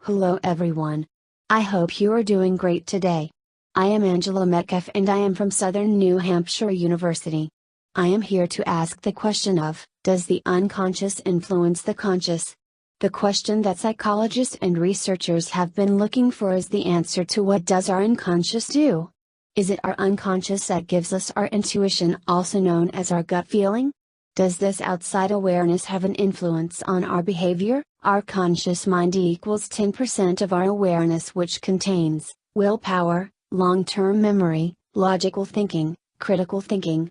Hello everyone. I hope you are doing great today. I am Angela Metcalf and I am from Southern New Hampshire University. I am here to ask the question of, does the unconscious influence the conscious? The question that psychologists and researchers have been looking for is the answer to what does our unconscious do? Is it our unconscious that gives us our intuition, also known as our gut feeling? Does this outside awareness have an influence on our behavior? Our conscious mind equals 10% of our awareness, which contains willpower, long-term memory, logical thinking, critical thinking.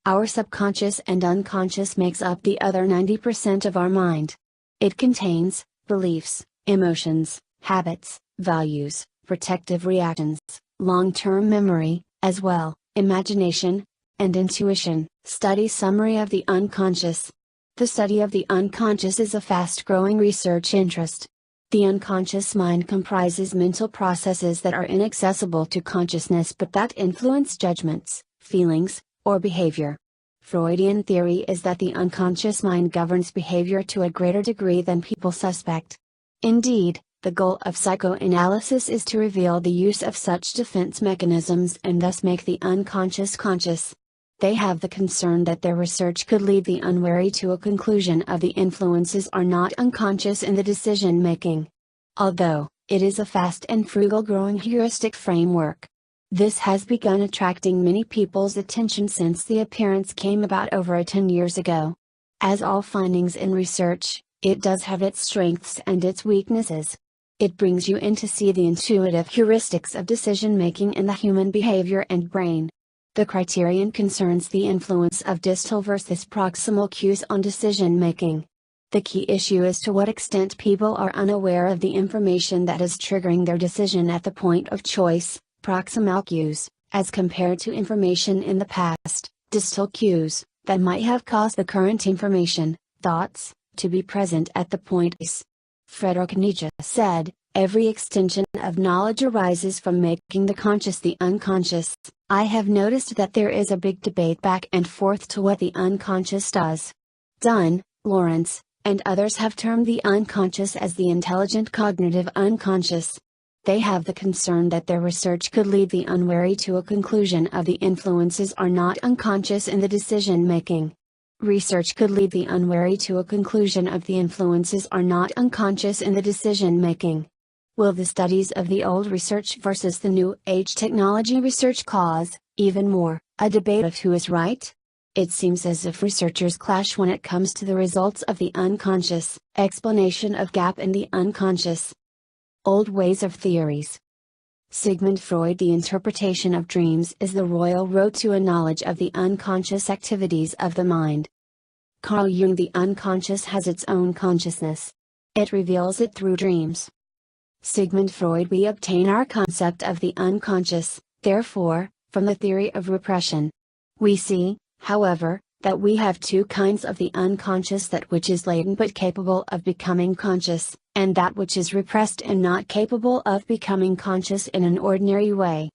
Our subconscious and unconscious makes up the other 90% of our mind. It contains beliefs, emotions, habits, values, protective reactions, long-term memory, as well, imagination, and intuition. Study summary of the unconscious. The study of the unconscious is a fast-growing research interest. The unconscious mind comprises mental processes that are inaccessible to consciousness but that influence judgments, feelings, or behavior. Freudian theory is that the unconscious mind governs behavior to a greater degree than people suspect. Indeed, the goal of psychoanalysis is to reveal the use of such defense mechanisms and thus make the unconscious conscious. They have the concern that their research could lead the unwary to a conclusion of the influences are not unconscious in the decision making. Although, it is a fast and frugal growing heuristic framework. This has begun attracting many people's attention since the appearance came about over 10 years ago. As all findings in research, it does have its strengths and its weaknesses. It brings you in to see the intuitive heuristics of decision making in the human behavior and brain. The criterion concerns the influence of distal versus proximal cues on decision making. The key issue is to what extent people are unaware of the information that is triggering their decision at the point of choice, proximal cues, as compared to information in the past, distal cues, that might have caused the current information, thoughts, to be present at the point. Friedrich Nietzsche said, "Every extension of knowledge arises from making the conscious the unconscious." I have noticed that there is a big debate back and forth to what the unconscious does. Dunn, Lawrence, and others have termed the unconscious as the intelligent cognitive unconscious. They have the concern that their research could lead the unwary to a conclusion of the influences are not unconscious in the decision making. Research could lead the unwary to a conclusion of the influences are not unconscious in the decision making. Will the studies of the old research versus the new age technology research cause, even more, a debate of who is right? It seems as if researchers clash when it comes to the results of the unconscious, explanation of gap in the unconscious. Old ways of theories. Sigmund Freud. The interpretation of dreams is the royal road to a knowledge of the unconscious activities of the mind. Carl Jung. The unconscious has its own consciousness. It reveals it through dreams. Sigmund Freud. We obtain our concept of the unconscious, therefore, from the theory of repression. We see, however, that we have two kinds of the unconscious: that which is latent but capable of becoming conscious, and that which is repressed and not capable of becoming conscious in an ordinary way.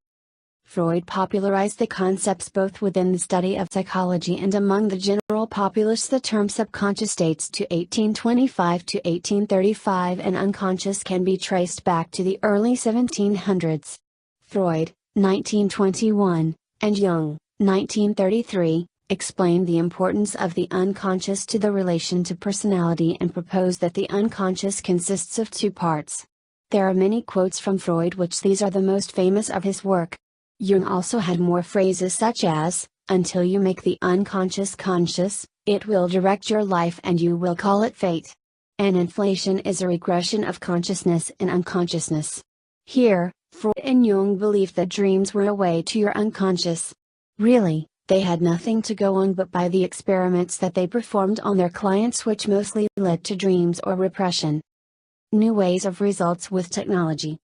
Freud popularized the concepts both within the study of psychology and among the general populace. The term subconscious dates to 1825 to 1835 and unconscious can be traced back to the early 1700s. Freud, 1921, and Jung, 1933, explained the importance of the unconscious to the relation to personality and proposed that the unconscious consists of two parts. There are many quotes from Freud, which these are the most famous of his work. Jung also had more phrases such as, "Until you make the unconscious conscious, it will direct your life and you will call it fate." An inflation is a regression of consciousness in unconsciousness. Here, Freud and Jung believed that dreams were a way to your unconscious. Really, they had nothing to go on but by the experiments that they performed on their clients, which mostly led to dreams or repression. New ways of results with technology.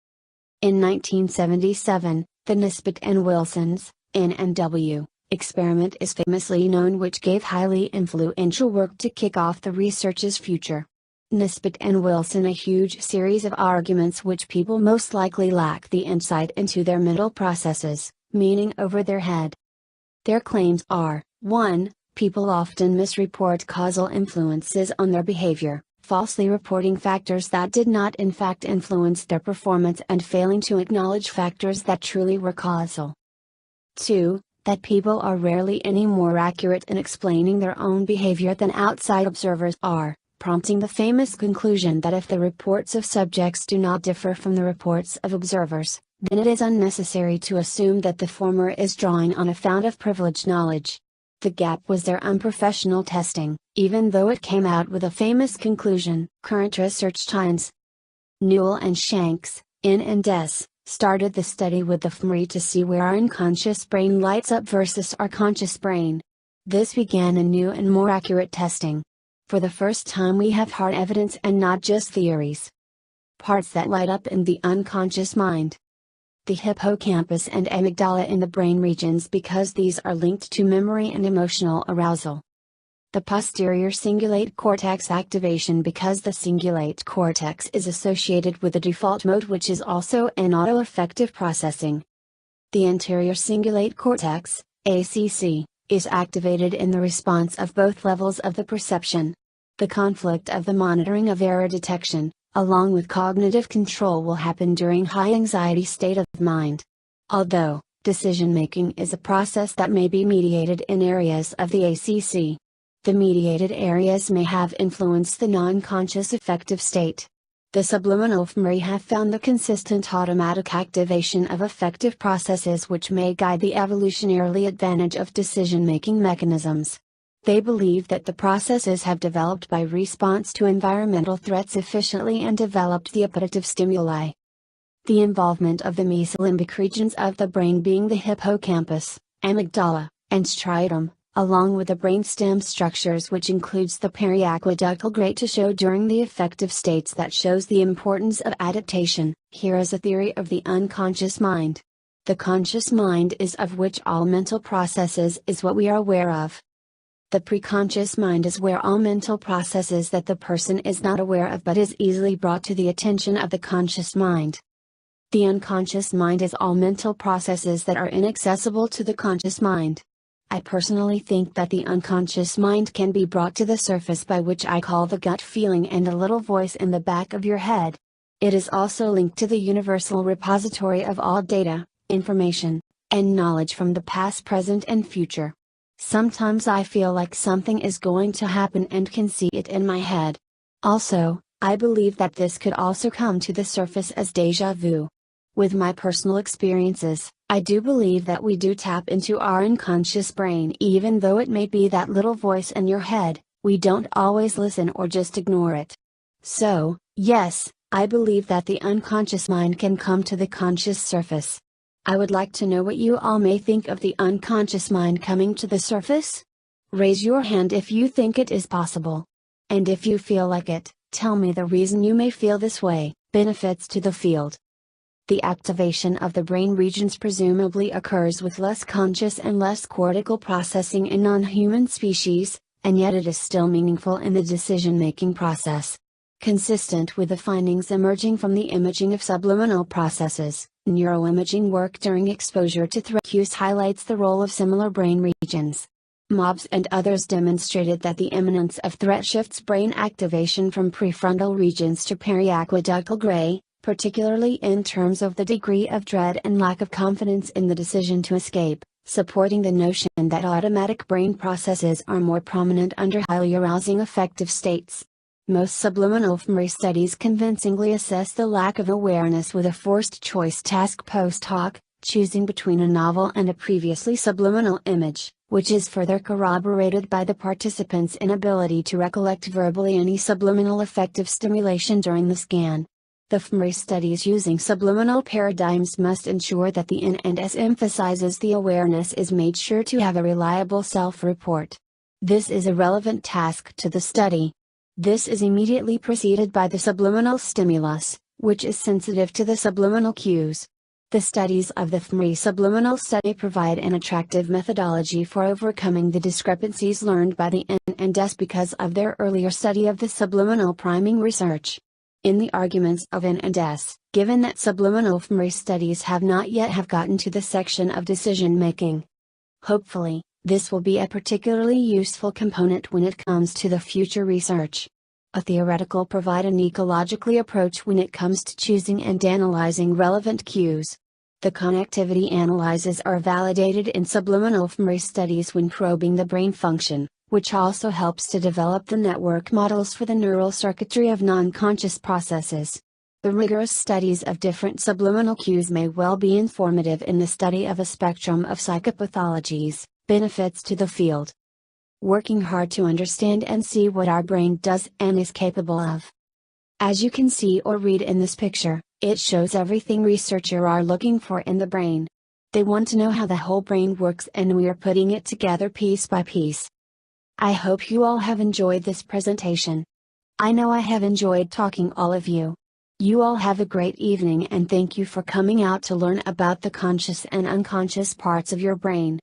In 1977, the Nisbett and Wilson's N&W experiment is famously known, which gave highly influential work to kick off the research's future. Nisbett and Wilson. A huge series of arguments which people most likely lack the insight into their mental processes, meaning over their head. Their claims are: 1. People often misreport causal influences on their behavior, falsely reporting factors that did not in fact influence their performance and failing to acknowledge factors that truly were causal. 2. That people are rarely any more accurate in explaining their own behavior than outside observers are, prompting the famous conclusion that if the reports of subjects do not differ from the reports of observers, then it is unnecessary to assume that the former is drawing on a fount of privileged knowledge. The gap was their unprofessional testing, even though it came out with a famous conclusion. Current research times. Newell and Shanks, in and S, started the study with the fMRI to see where our unconscious brain lights up versus our conscious brain. This began a new and more accurate testing. For the first time we have hard evidence and not just theories. Parts that light up in the unconscious mind. The hippocampus and amygdala in the brain regions because these are linked to memory and emotional arousal. The posterior cingulate cortex activation because the cingulate cortex is associated with the default mode which is also an auto-effective processing. The anterior cingulate cortex, ACC, is activated in the response of both levels of the perception. The conflict of the monitoring of error detection, along with cognitive control, will happen during high anxiety state of mind. Although, decision-making is a process that may be mediated in areas of the ACC. The mediated areas may have influenced the non-conscious affective state. The subliminal fMRI have found the consistent automatic activation of affective processes which may guide the evolutionarily advantage of decision-making mechanisms. They believe that the processes have developed by response to environmental threats efficiently and developed the appetitive stimuli. The involvement of the mesolimbic regions of the brain being the hippocampus, amygdala, and striatum, along with the brainstem structures which includes the periaqueductal gray to show during the affective states that shows the importance of adaptation. Here is a theory of the unconscious mind. The conscious mind is of which all mental processes is what we are aware of. The preconscious mind is where all mental processes that the person is not aware of but is easily brought to the attention of the conscious mind. The unconscious mind is all mental processes that are inaccessible to the conscious mind. I personally think that the unconscious mind can be brought to the surface by which I call the gut feeling and a little voice in the back of your head. It is also linked to the universal repository of all data, information, and knowledge from the past, present, and future. Sometimes I feel like something is going to happen and can see it in my head. Also, I believe that this could also come to the surface as déjà vu. With my personal experiences, I do believe that we do tap into our unconscious brain even though it may be that little voice in your head, we don't always listen or just ignore it. So, yes, I believe that the unconscious mind can come to the conscious surface. I would like to know what you all may think of the unconscious mind coming to the surface. Raise your hand if you think it is possible. And if you feel like it, tell me the reason you may feel this way. Benefits to the field. The activation of the brain regions presumably occurs with less conscious and less cortical processing in non-human species, and yet it is still meaningful in the decision-making process. Consistent with the findings emerging from the imaging of subliminal processes, neuroimaging work during exposure to threat cues highlights the role of similar brain regions. Mobbs and others demonstrated that the imminence of threat shifts brain activation from prefrontal regions to periaqueductal gray, particularly in terms of the degree of dread and lack of confidence in the decision to escape, supporting the notion that automatic brain processes are more prominent under highly arousing affective states. Most subliminal fMRI studies convincingly assess the lack of awareness with a forced choice task post hoc, choosing between a novel and a previously subliminal image, which is further corroborated by the participants' inability to recollect verbally any subliminal affective stimulation during the scan. The fMRI studies using subliminal paradigms must ensure that the N&S emphasizes the awareness is made sure to have a reliable self-report. This is a relevant task to the study. This is immediately preceded by the subliminal stimulus, which is sensitive to the subliminal cues. The studies of the fMRI subliminal study provide an attractive methodology for overcoming the discrepancies learned by the N&S because of their earlier study of the subliminal priming research. In the arguments of N&S, given that subliminal fMRI studies have not yet have gotten to the section of decision making. Hopefully, this will be a particularly useful component when it comes to the future research. A theoretical provide an ecologically approach when it comes to choosing and analyzing relevant cues. The connectivity analyses are validated in subliminal fMRI studies when probing the brain function, which also helps to develop the network models for the neural circuitry of non-conscious processes. The rigorous studies of different subliminal cues may well be informative in the study of a spectrum of psychopathologies, benefits to the field. Working hard to understand and see what our brain does and is capable of. As you can see or read in this picture, it shows everything researchers are looking for in the brain. They want to know how the whole brain works and we are putting it together piece by piece. I hope you all have enjoyed this presentation. I know I have enjoyed talking all of you. You all have a great evening and thank you for coming out to learn about the conscious and unconscious parts of your brain.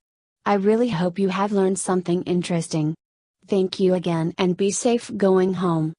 I really hope you have learned something interesting. Thank you again and be safe going home.